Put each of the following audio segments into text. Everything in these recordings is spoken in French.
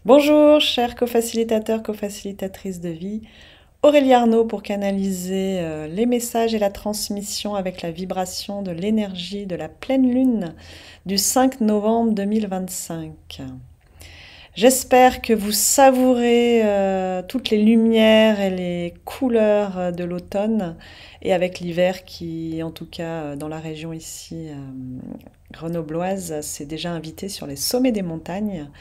Bonjour, chers co-facilitateurs, co-facilitatrices de vie. Aurélie Arnaud pour canaliser les messages et la transmission avec la vibration de l'énergie de la pleine lune du 5 novembre 2025. J'espère que vous savourez toutes les lumières et les couleurs de l'automne et avec l'hiver qui, en tout cas dans la région ici grenobloise, s'est déjà invité sur les sommets des montagnes.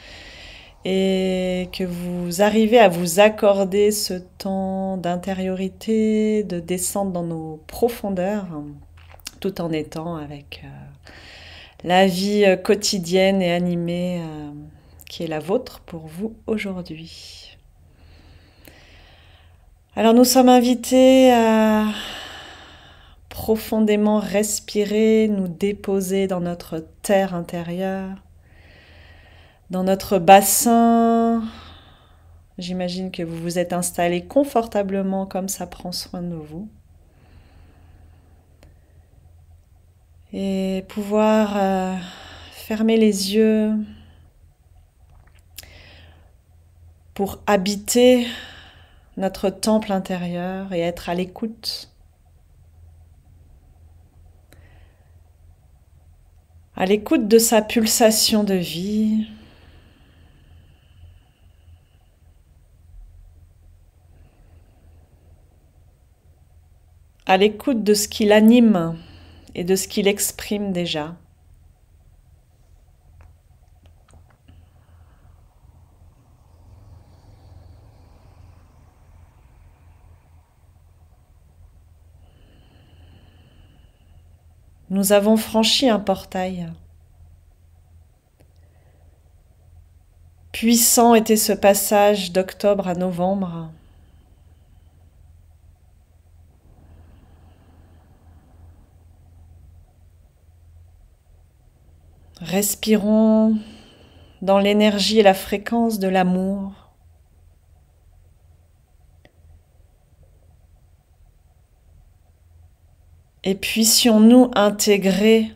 Et que vous arrivez à vous accorder ce temps d'intériorité, de descente dans nos profondeurs, tout en étant avec la vie quotidienne et animée qui est la vôtre pour vous aujourd'hui. Alors nous sommes invités à profondément respirer, nous déposer dans notre terre intérieure, dans notre bassin. J'imagine que vous vous êtes installé confortablement comme ça prend soin de vous. Et pouvoir fermer les yeux pour habiter notre temple intérieur et être à l'écoute. À l'écoute de sa pulsation de vie. À l'écoute de ce qui l'anime et de ce qu'il exprime déjà. Nous avons franchi un portail. Puissant était ce passage d'octobre à novembre. Respirons dans l'énergie et la fréquence de l'amour. Et puissions-nous intégrer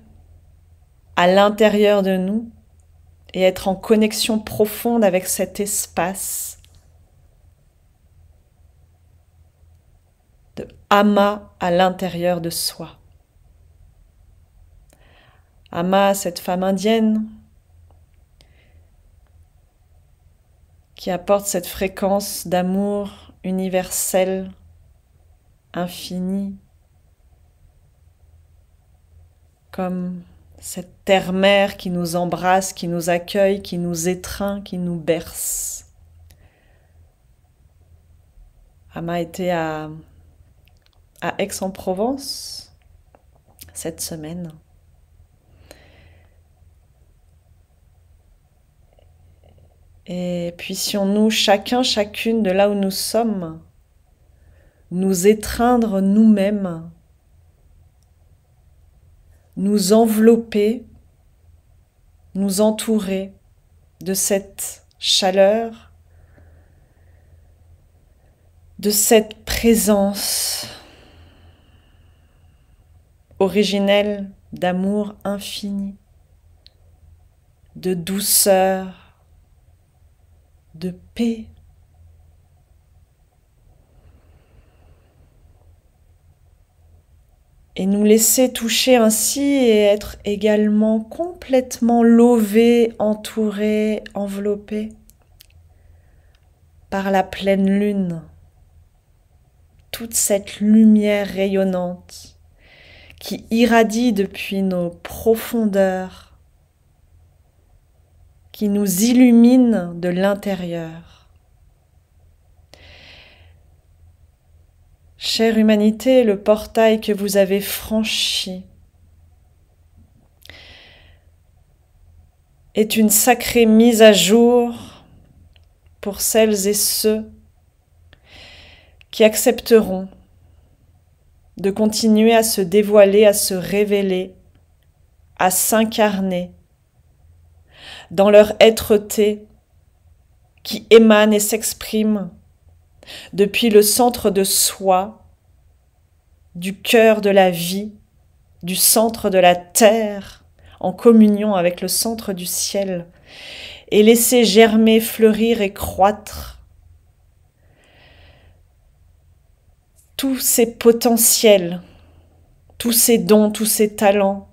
à l'intérieur de nous et être en connexion profonde avec cet espace de Ama à l'intérieur de soi. Ama, cette femme indienne qui apporte cette fréquence d'amour universel, infini, comme cette terre-mère qui nous embrasse, qui nous accueille, qui nous étreint, qui nous berce. Ama était à Aix-en-Provence cette semaine. Et puissions-nous, chacun, chacune de là où nous sommes, nous étreindre nous-mêmes, nous envelopper, nous entourer de cette chaleur, de cette présence originelle d'amour infini, de douceur, de paix. Et nous laisser toucher ainsi et être également complètement lovés, entourés, enveloppés par la pleine lune. Toute cette lumière rayonnante qui irradie depuis nos profondeurs, qui nous illumine de l'intérieur. Chère humanité, le portail que vous avez franchi est une sacrée mise à jour pour celles et ceux qui accepteront de continuer à se dévoiler, à se révéler, à s'incarner dans leur être-té qui émane et s'exprime depuis le centre de soi, du cœur de la vie, du centre de la terre, en communion avec le centre du ciel, et laissez germer, fleurir et croître tous ces potentiels, tous ces dons, tous ces talents,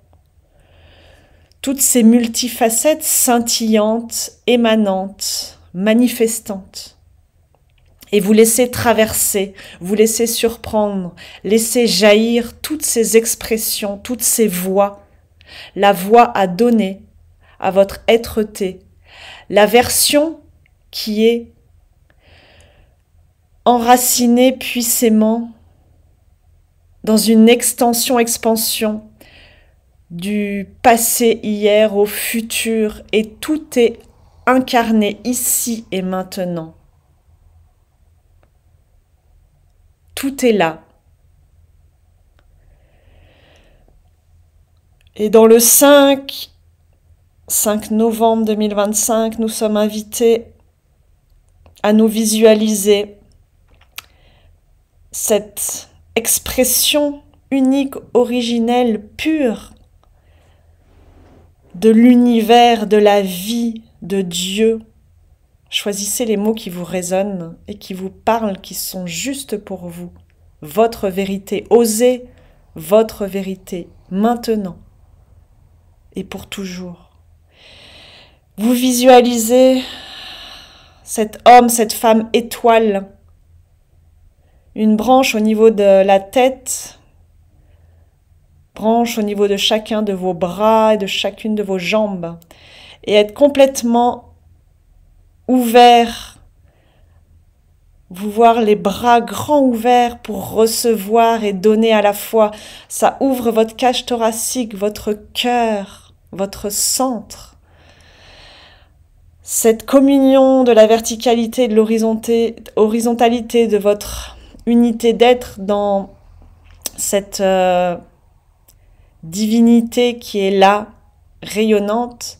toutes ces multifacettes scintillantes, émanantes, manifestantes. Et vous laissez traverser, vous laissez surprendre, laissez jaillir toutes ces expressions, toutes ces voix, la voix à donner à votre être-té, la version qui est enracinée puissamment dans une extension-expansion du passé hier au futur, et tout est incarné ici et maintenant. Tout est là. Et dans le 5 novembre 2025, nous sommes invités à nous visualiser cette expression unique, originelle, pure de l'univers, de la vie, de Dieu. Choisissez les mots qui vous résonnent et qui vous parlent, qui sont justes pour vous. Votre vérité. Osez votre vérité maintenant et pour toujours. Vous visualisez cet homme, cette femme étoile, une branche au niveau de la tête, branche au niveau de chacun de vos bras et de chacune de vos jambes, et être complètement ouvert, vous voir les bras grands ouverts pour recevoir et donner à la fois. Ça ouvre votre cage thoracique, votre cœur, votre centre. Cette communion de la verticalité et de l'horizontalité de votre unité d'être dans cette divinité qui est là, rayonnante,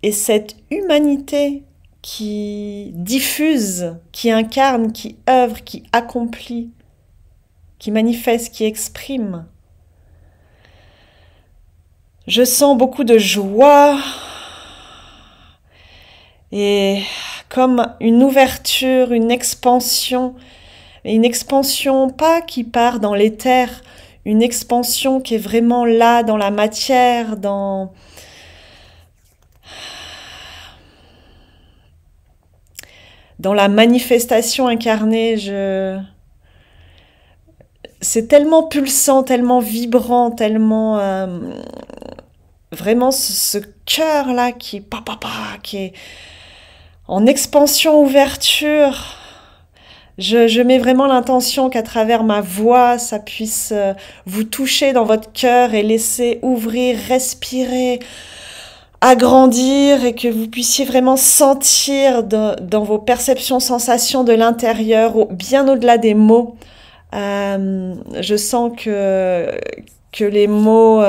et cette humanité qui diffuse, qui incarne, qui œuvre, qui accomplit, qui manifeste, qui exprime. Je sens beaucoup de joie et comme une ouverture, une expansion pas qui part dans l'éther, une expansion qui est vraiment là dans la matière, dans la manifestation incarnée. C'est tellement pulsant, tellement vibrant, tellement vraiment ce cœur-là qui est en expansion, ouverture. Je mets vraiment l'intention qu'à travers ma voix, ça puisse vous toucher dans votre cœur et laisser ouvrir, respirer, agrandir, et que vous puissiez vraiment sentir dans vos perceptions, sensations de l'intérieur, bien au-delà des mots. Je sens que les mots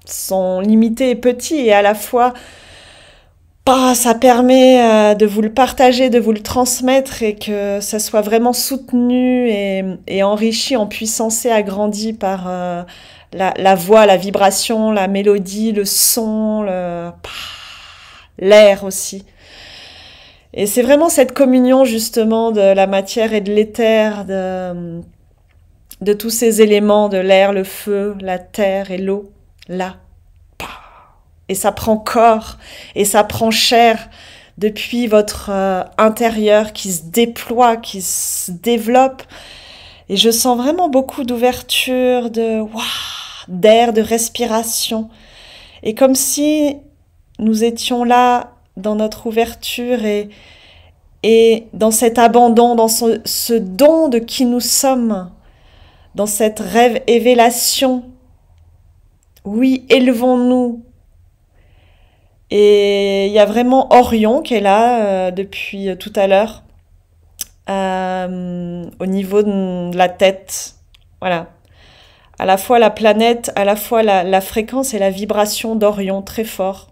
sont limités et petits, et à la fois ça permet de vous le partager, de vous le transmettre, et que ça soit vraiment soutenu et enrichi, en puissance et agrandi par la voix, la vibration, la mélodie, le son, l'air aussi. Et c'est vraiment cette communion justement de la matière et de l'éther, de tous ces éléments, de l'air, le feu, la terre et l'eau, là. Et ça prend corps et ça prend chair depuis votre intérieur qui se déploie, qui se développe. Et je sens vraiment beaucoup d'ouverture, d'air, de respiration. Et comme si nous étions là dans notre ouverture et dans cet abandon, dans ce don de qui nous sommes, dans cette révélation. Oui, élevons-nous. Et il y a vraiment Orion qui est là depuis tout à l'heure, au niveau de la tête. Voilà. À la fois la planète, à la fois la fréquence et la vibration d'Orion très fort.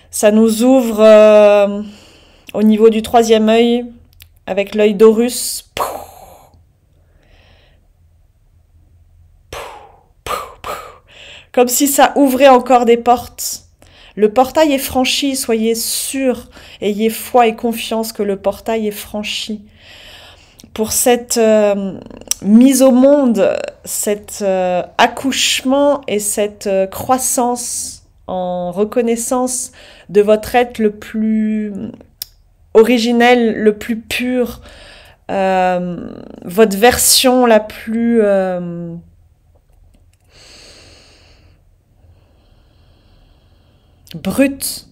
Ça nous ouvre au niveau du 3e œil, avec l'œil d'Horus. comme si ça ouvrait encore des portes. Le portail est franchi, soyez sûrs, ayez foi et confiance que le portail est franchi. Pour cette mise au monde, cet accouchement et cette croissance en reconnaissance de votre être le plus originel, le plus pur, votre version la plus brute,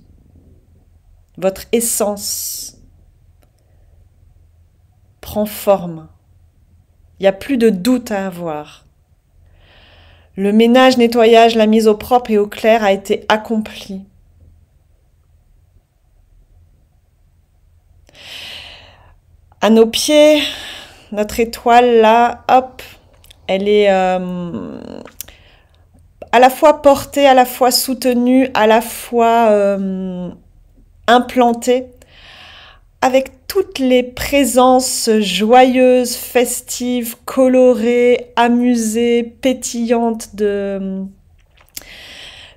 votre essence prend forme. Il n'y a plus de doute à avoir. Le ménage, nettoyage, la mise au propre et au clair a été accompli. À nos pieds, notre étoile là, hop, elle est à la fois portée, à la fois soutenue, à la fois implantée, avec toutes les présences joyeuses, festives, colorées, amusées, pétillantes d'une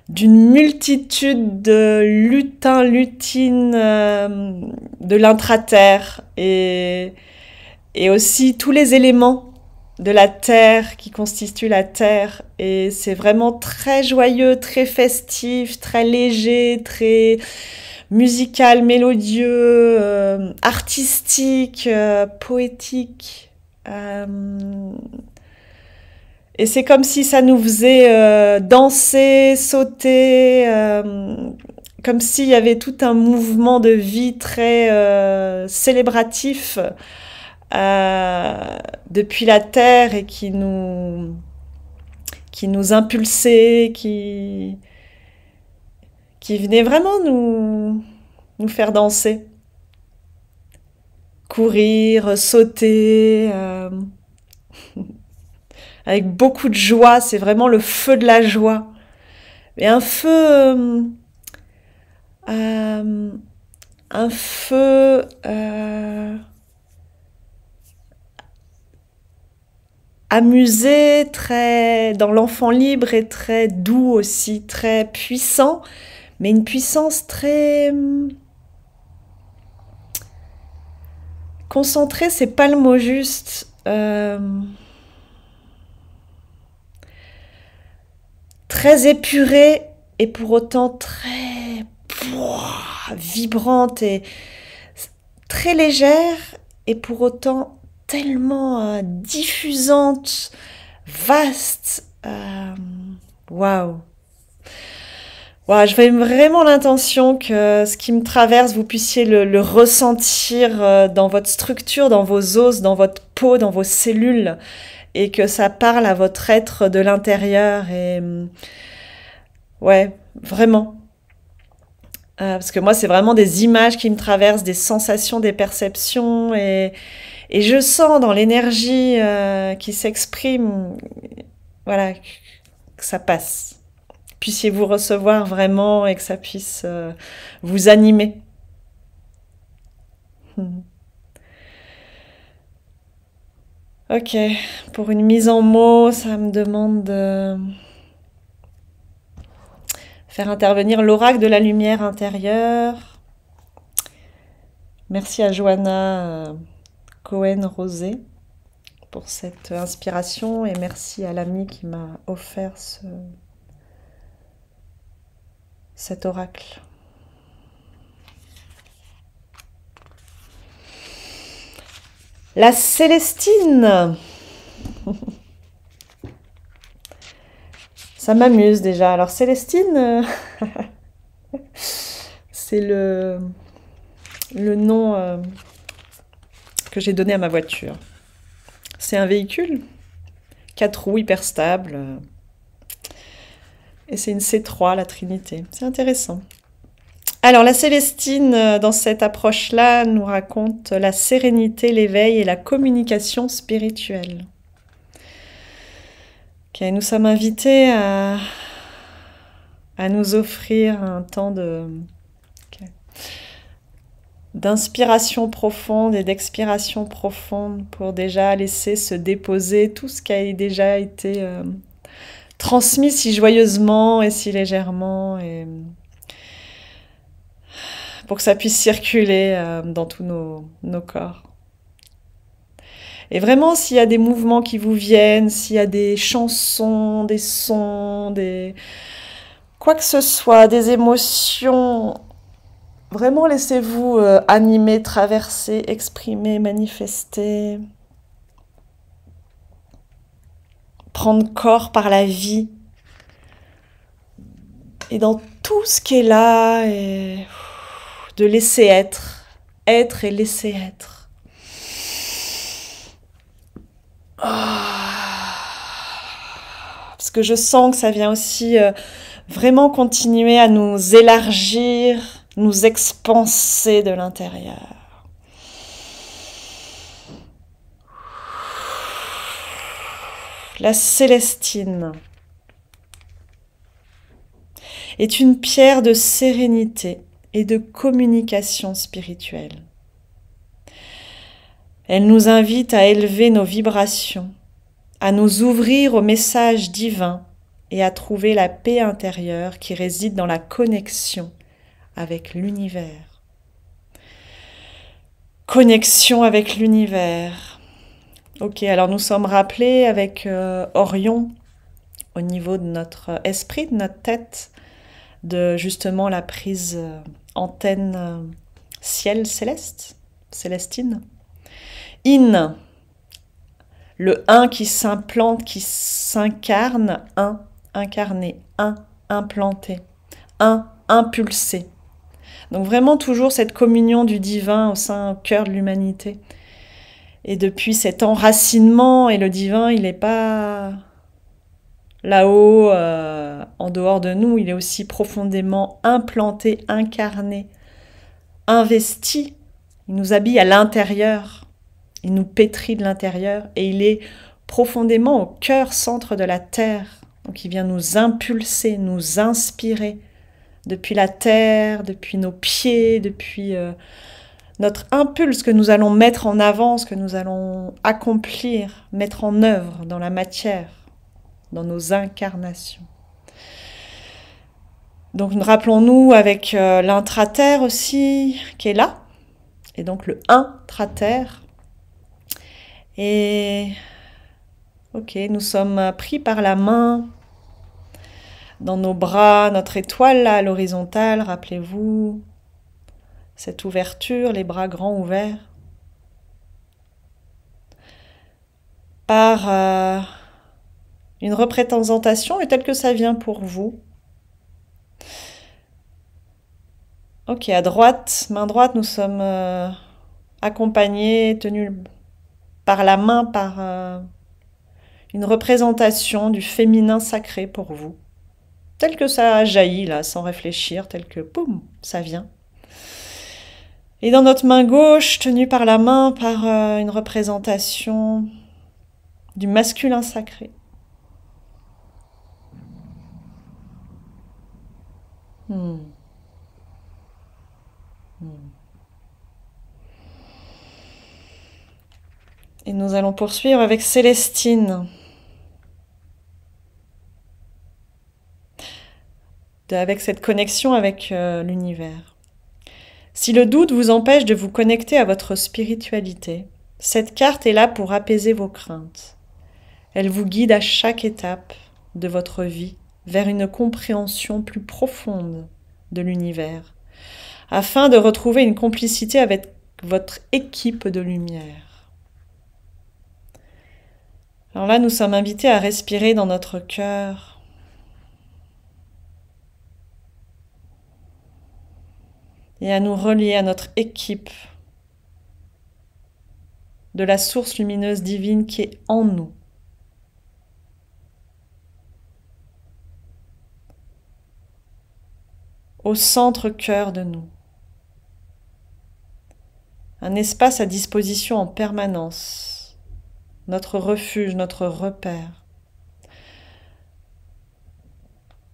multitude de lutins, lutines de l'intraterre et aussi tous les éléments de la terre qui constituent la terre. Et c'est vraiment très joyeux, très festif, très léger, très musical, mélodieux, artistique, poétique. Et c'est comme si ça nous faisait danser, sauter, comme s'il y avait tout un mouvement de vie très célébratif depuis la terre et qui nous impulsait, qui venait vraiment nous faire danser, courir, sauter, avec beaucoup de joie. C'est vraiment le feu de la joie. Et un feu amusé, très dans l'enfant libre et très doux aussi, très puissant, mais une puissance très concentrée, c'est pas le mot juste. Très épurée et pour autant très vibrante et très légère et pour autant tellement diffusante, vaste. Waouh! Wow, j'avais vraiment l'intention que ce qui me traverse, vous puissiez le ressentir dans votre structure, dans vos os, dans votre peau, dans vos cellules, et que ça parle à votre être de l'intérieur. Et ouais, vraiment. Parce que moi, c'est vraiment des images qui me traversent, des sensations, des perceptions, et je sens dans l'énergie qui s'exprime, voilà, que ça passe. Puissiez-vous recevoir vraiment et que ça puisse vous animer. Ok, pour une mise en mots, ça me demande de faire intervenir l'oracle de la lumière intérieure. Merci à Johanna Cohen-Rosé pour cette inspiration et merci à l'ami qui m'a offert cet oracle. La Célestine. Ça m'amuse déjà. Alors Célestine, c'est le nom que j'ai donné à ma voiture. C'est un véhicule, 4 roues hyper stable. Et c'est une C3, la Trinité. C'est intéressant. Alors la Célestine, dans cette approche-là, nous raconte la sérénité, l'éveil et la communication spirituelle. Okay, nous sommes invités à nous offrir un temps d'inspiration profonde et d'expiration profonde pour déjà laisser se déposer tout ce qui a déjà été transmis si joyeusement et si légèrement, et pour que ça puisse circuler dans tous nos corps. Et vraiment, s'il y a des mouvements qui vous viennent, s'il y a des chansons, des sons, quoi que ce soit, des émotions, vraiment laissez-vous animer, traverser, exprimer, manifester, prendre corps par la vie. Et dans tout ce qui est là, et de laisser être et laisser être. Parce que je sens que ça vient aussi vraiment continuer à nous élargir, nous expanser de l'intérieur. La Célestine est une pierre de sérénité et de communication spirituelle. Elle nous invite à élever nos vibrations, à nous ouvrir au message divin et à trouver la paix intérieure qui réside dans la connexion avec l'univers. Connexion avec l'univers. Ok, alors nous sommes rappelés avec Orion, au niveau de notre esprit, de notre tête, de justement la prise antenne ciel céleste, célestine. In, le 1 qui s'implante, qui s'incarne, 1, incarné, 1, implanté, 1, impulsé. Donc vraiment toujours cette communion du divin au sein, au cœur de l'humanité. Et depuis cet enracinement, et le divin, il n'est pas là-haut, en dehors de nous, il est aussi profondément implanté, incarné, investi. Il nous habille à l'intérieur, il nous pétrit de l'intérieur, et il est profondément au cœur, centre de la terre. Donc il vient nous impulser, nous inspirer, depuis la terre, depuis nos pieds, depuis notre impulse que nous allons mettre en avant, ce que nous allons accomplir, mettre en œuvre dans la matière, dans nos incarnations. Donc rappelons-nous avec l'intraterre aussi, qui est là, et donc le intraterre. Et ok, nous sommes pris par la main, dans nos bras, notre étoile là à l'horizontale, rappelez-vous, cette ouverture, les bras grands ouverts, par une représentation, et telle que ça vient pour vous. Ok, à droite, main droite, nous sommes accompagnés, tenus par la main, par une représentation du féminin sacré pour vous. Tel que ça jaillit là, sans réfléchir, tel que, boum, ça vient. Et dans notre main gauche, tenue par la main, par une représentation du masculin sacré. Et nous allons poursuivre avec Célestine. Avec cette connexion avec l'univers. Si le doute vous empêche de vous connecter à votre spiritualité, cette carte est là pour apaiser vos craintes. Elle vous guide à chaque étape de votre vie vers une compréhension plus profonde de l'univers, afin de retrouver une complicité avec votre équipe de lumière. Alors là, nous sommes invités à respirer dans notre cœur, et à nous relier à notre équipe de la source lumineuse divine qui est en nous. Au centre cœur de nous. Un espace à disposition en permanence. Notre refuge, notre repère.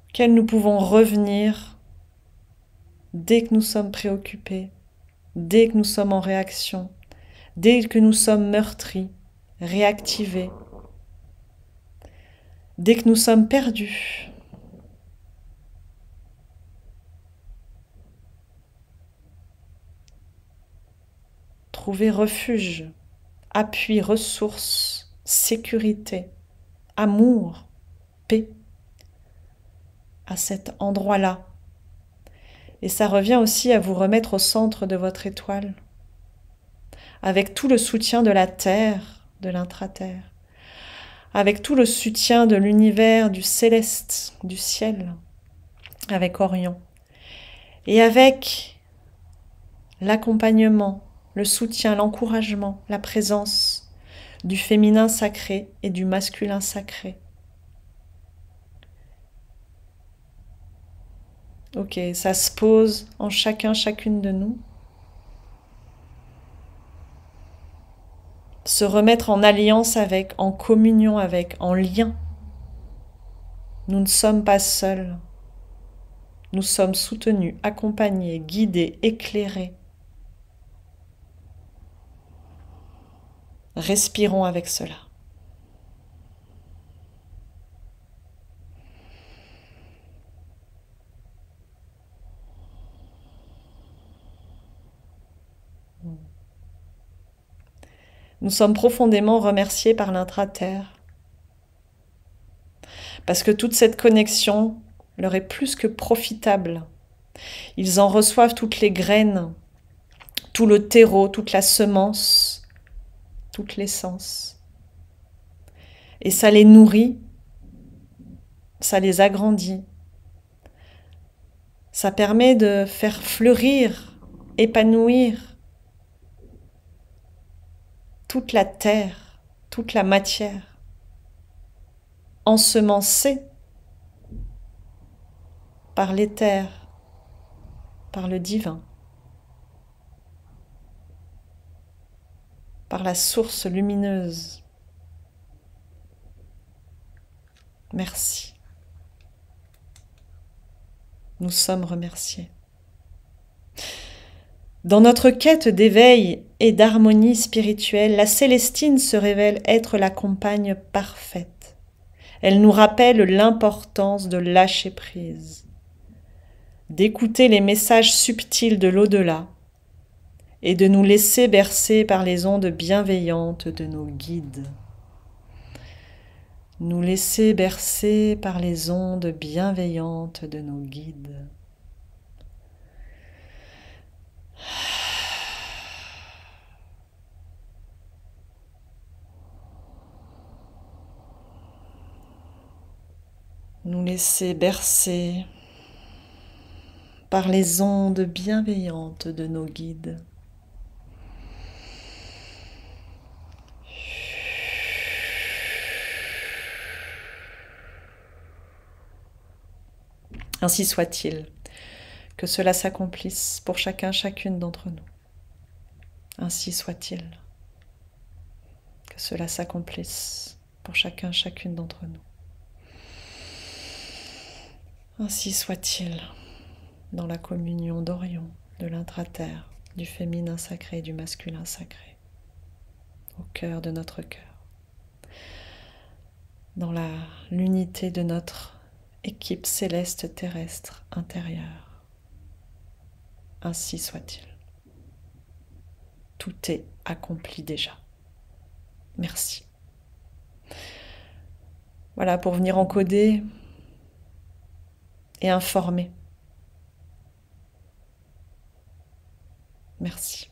Auquel nous pouvons revenir dès que nous sommes préoccupés, dès que nous sommes en réaction, dès que nous sommes meurtris, réactivés, Dès que nous sommes perdus, trouvez refuge, appui, ressources, sécurité, amour, paix à cet endroit-là. Et ça revient aussi à vous remettre au centre de votre étoile, avec tout le soutien de la Terre, de l'intra-terre, avec tout le soutien de l'univers, du céleste, du ciel, avec Orion, et avec l'accompagnement, le soutien, l'encouragement, la présence du féminin sacré et du masculin sacré. Ok, ça se pose en chacun, chacune de nous. Se remettre en alliance avec, en communion avec, en lien. Nous ne sommes pas seuls. Nous sommes soutenus, accompagnés, guidés, éclairés. Respirons avec cela. Nous sommes profondément remerciés par l'intra-terre. Parce que toute cette connexion leur est plus que profitable. Ils en reçoivent toutes les graines, tout le terreau, toute la semence, toute l'essence. Et ça les nourrit, ça les agrandit. Ça permet de faire fleurir, épanouir toute la terre, toute la matière, ensemencée par l'éther, par le divin, par la source lumineuse. Merci. Nous sommes remerciés. Dans notre quête d'éveil et d'harmonie spirituelle, la Célestine se révèle être la compagne parfaite. Elle nous rappelle l'importance de lâcher prise, d'écouter les messages subtils de l'au-delà et de nous laisser bercer par les ondes bienveillantes de nos guides. Nous laisser bercer par les ondes bienveillantes de nos guides. Nous laisser bercer par les ondes bienveillantes de nos guides. Ainsi soit-il, que cela s'accomplisse pour chacun, chacune d'entre nous. Ainsi soit-il, que cela s'accomplisse pour chacun, chacune d'entre nous. Ainsi soit-il, dans la communion d'Orion, de l'intra-terre, du féminin sacré et du masculin sacré, au cœur de notre cœur, dans l'unité de notre équipe céleste terrestre intérieure. Ainsi soit-il. Tout est accompli déjà. Merci. Voilà, pour venir encoder et informer. Merci.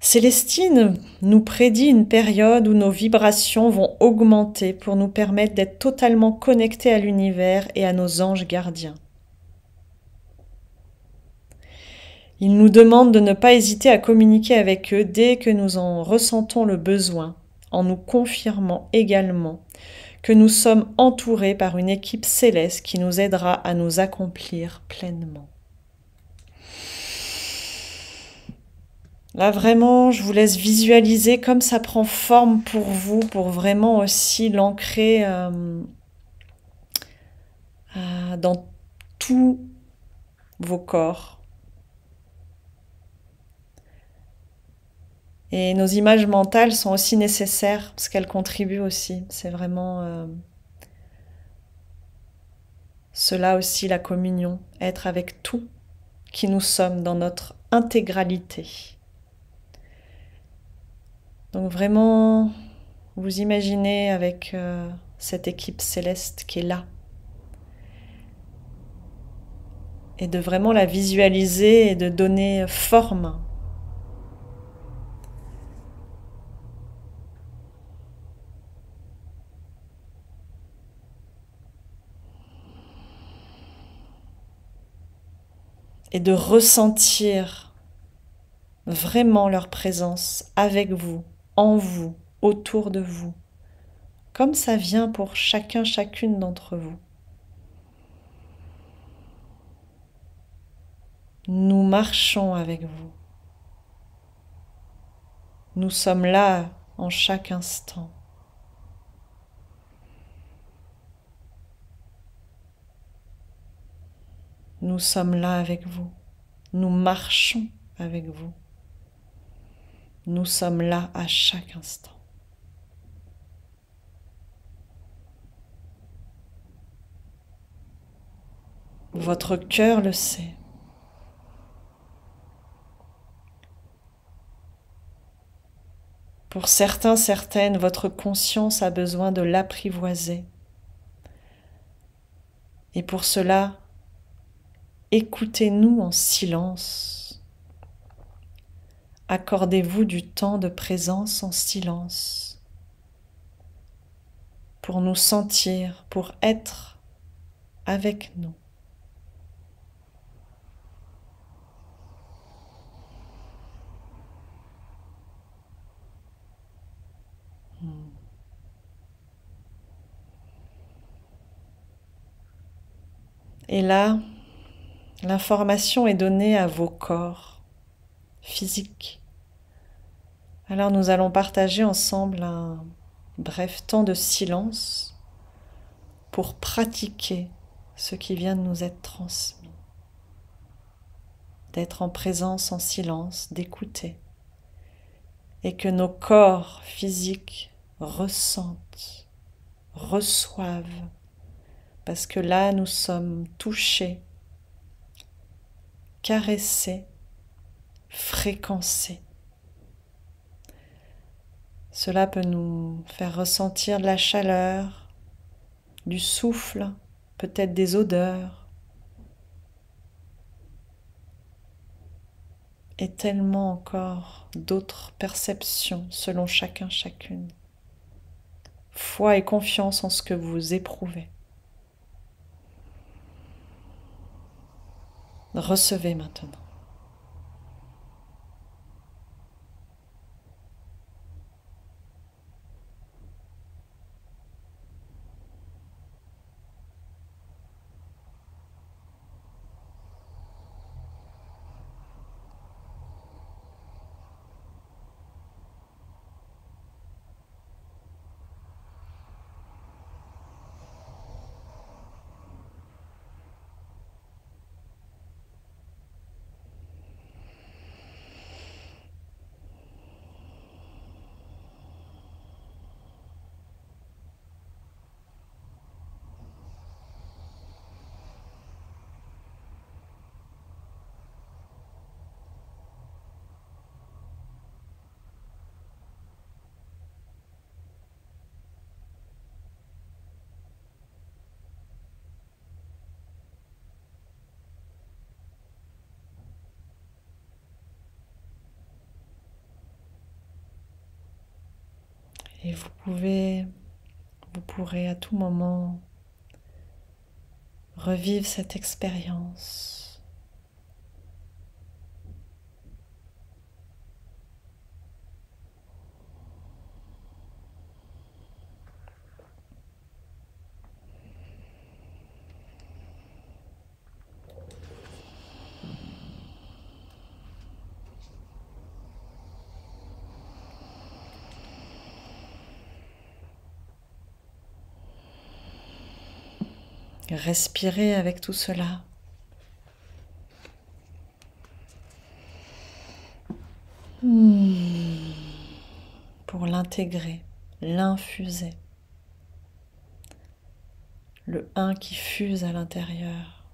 Célestine nous prédit une période où nos vibrations vont augmenter pour nous permettre d'être totalement connectés à l'univers et à nos anges gardiens. Il nous demande de ne pas hésiter à communiquer avec eux dès que nous en ressentons le besoin, en nous confirmant également que nous sommes entourés par une équipe céleste qui nous aidera à nous accomplir pleinement. Là, vraiment, je vous laisse visualiser comme ça prend forme pour vous, pour vraiment aussi l'ancrer dans tous vos corps. Et nos images mentales sont aussi nécessaires parce qu'elles contribuent aussi. C'est vraiment cela aussi la communion, être avec tout qui nous sommes dans notre intégralité. Donc vraiment, vous imaginez avec cette équipe céleste qui est là. Et de vraiment la visualiser et de donner forme. Et de ressentir vraiment leur présence avec vous, en vous, autour de vous, comme ça vient pour chacun, chacune d'entre vous. Nous marchons avec vous. Nous sommes là en chaque instant. Nous sommes là avec vous. Nous marchons avec vous. Nous sommes là à chaque instant. Votre cœur le sait. Pour certains, certaines, votre conscience a besoin de l'apprivoiser. Et pour cela, écoutez-nous en silence. Accordez-vous du temps de présence en silence pour nous sentir, pour être avec nous. Et là, l'information est donnée à vos corps physiques. Alors nous allons partager ensemble un bref temps de silence pour pratiquer ce qui vient de nous être transmis. D'être en présence, en silence, d'écouter. Et que nos corps physiques ressentent, reçoivent. Parce que là, nous sommes touchés, caressés, fréquencés. Cela peut nous faire ressentir de la chaleur, du souffle, peut-être des odeurs, et tellement encore d'autres perceptions selon chacun, chacune. Foi et confiance en ce que vous éprouvez. Recevez maintenant. Et vous pourrez à tout moment revivre cette expérience. Respirez avec tout cela. l'intégrer, l'infuser. Le 1 qui fuse à l'intérieur,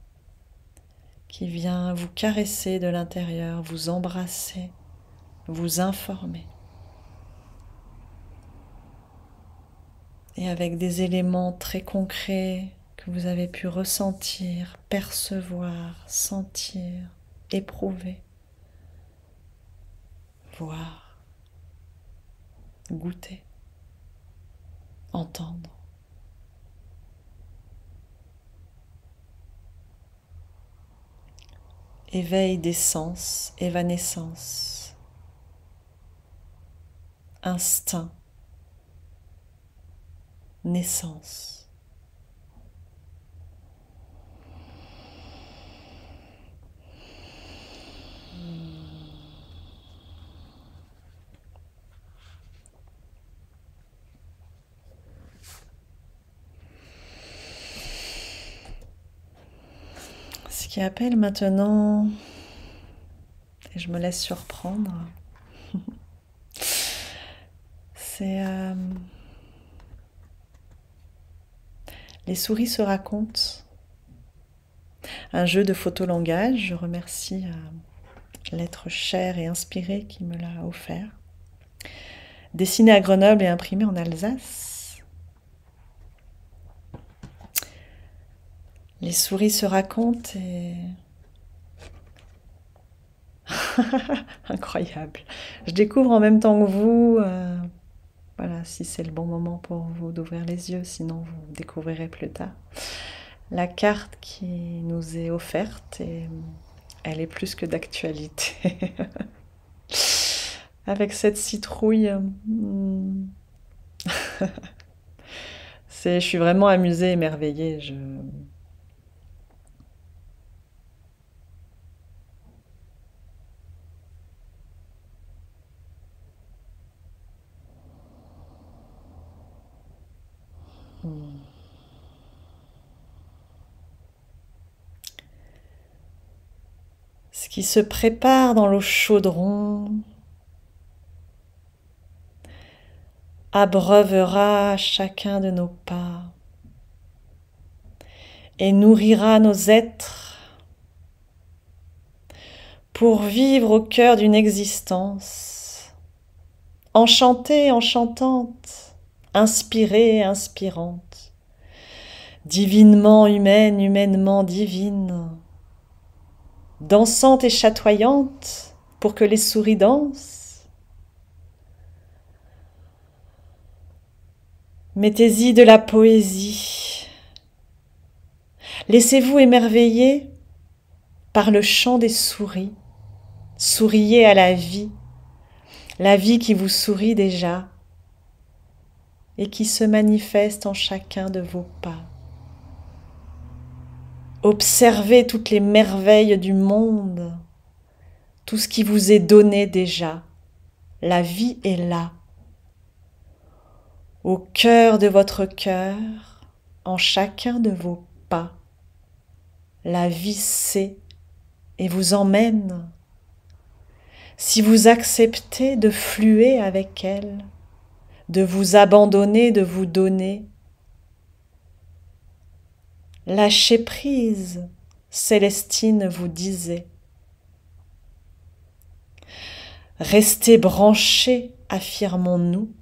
qui vient vous caresser de l'intérieur, vous embrasser, vous informer. Et avec des éléments très concrets que vous avez pu ressentir, percevoir, sentir, éprouver, voir, goûter, entendre. Éveil des sens, évanescence, instinct, naissance. Ce qui appelle maintenant, et je me laisse surprendre, c'est les souris se racontent. Un jeu de photolangage. Je remercie l'être cher et inspiré qui me l'a offert. Dessiné à Grenoble et imprimé en Alsace. Les souris se racontent et... Incroyable. Je découvre en même temps que vous, voilà, si c'est le bon moment pour vous d'ouvrir les yeux, sinon vous découvrirez plus tard. La carte qui nous est offerte, et elle est plus que d'actualité. Avec cette citrouille, je suis vraiment amusée, émerveillée. Ce qui se prépare dans le chaudron abreuvera chacun de nos pas et nourrira nos êtres pour vivre au cœur d'une existence enchantée, enchantante, inspirée, inspirante, divinement humaine, humainement divine, dansante et chatoyante pour que les souris dansent. Mettez-y de la poésie. Laissez-vous émerveiller par le chant des souris. Souriez à la vie qui vous sourit déjà et qui se manifeste en chacun de vos pas. Observez toutes les merveilles du monde, tout ce qui vous est donné déjà. La vie est là, au cœur de votre cœur, en chacun de vos pas. La vie sait et vous emmène. Si vous acceptez de fluer avec elle, de vous abandonner, de vous donner, lâchez prise, Célestine vous disait. Restez branchés, affirmons-nous,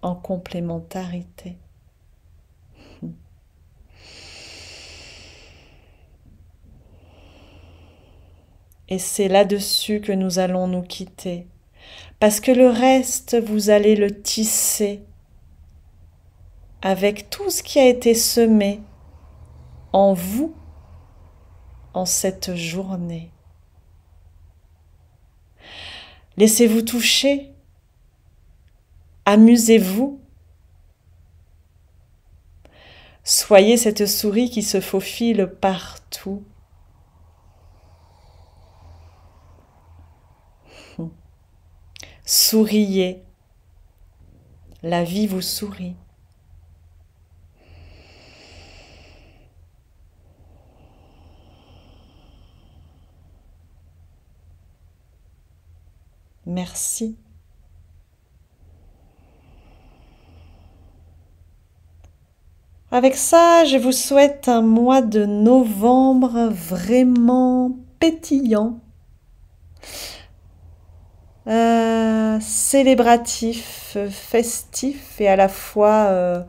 en complémentarité. Et c'est là-dessus que nous allons nous quitter, parce que le reste, vous allez le tisser avec tout ce qui a été semé en vous en cette journée. Laissez-vous toucher, amusez-vous, soyez cette souris qui se faufile partout. Souriez, la vie vous sourit. Merci. Avec ça, je vous souhaite un mois de novembre vraiment pétillant, célébratif, festif et à la fois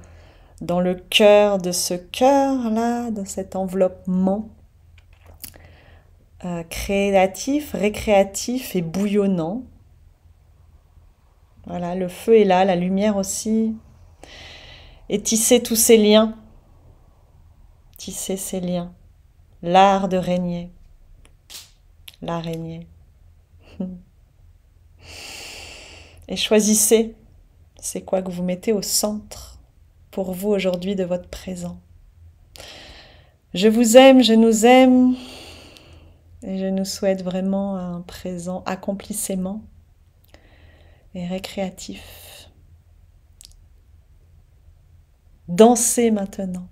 dans le cœur de ce cœur-là, de cet enveloppement créatif, récréatif et bouillonnant. Voilà, le feu est là, la lumière aussi. Et tisser tous ces liens, tisser ces liens. L'art de régner, l'araignée. Et choisissez, c'est quoi que vous mettez au centre pour vous aujourd'hui de votre présent. Je vous aime, je nous aime et je nous souhaite vraiment un présent accomplissement et récréatif. Dansez maintenant.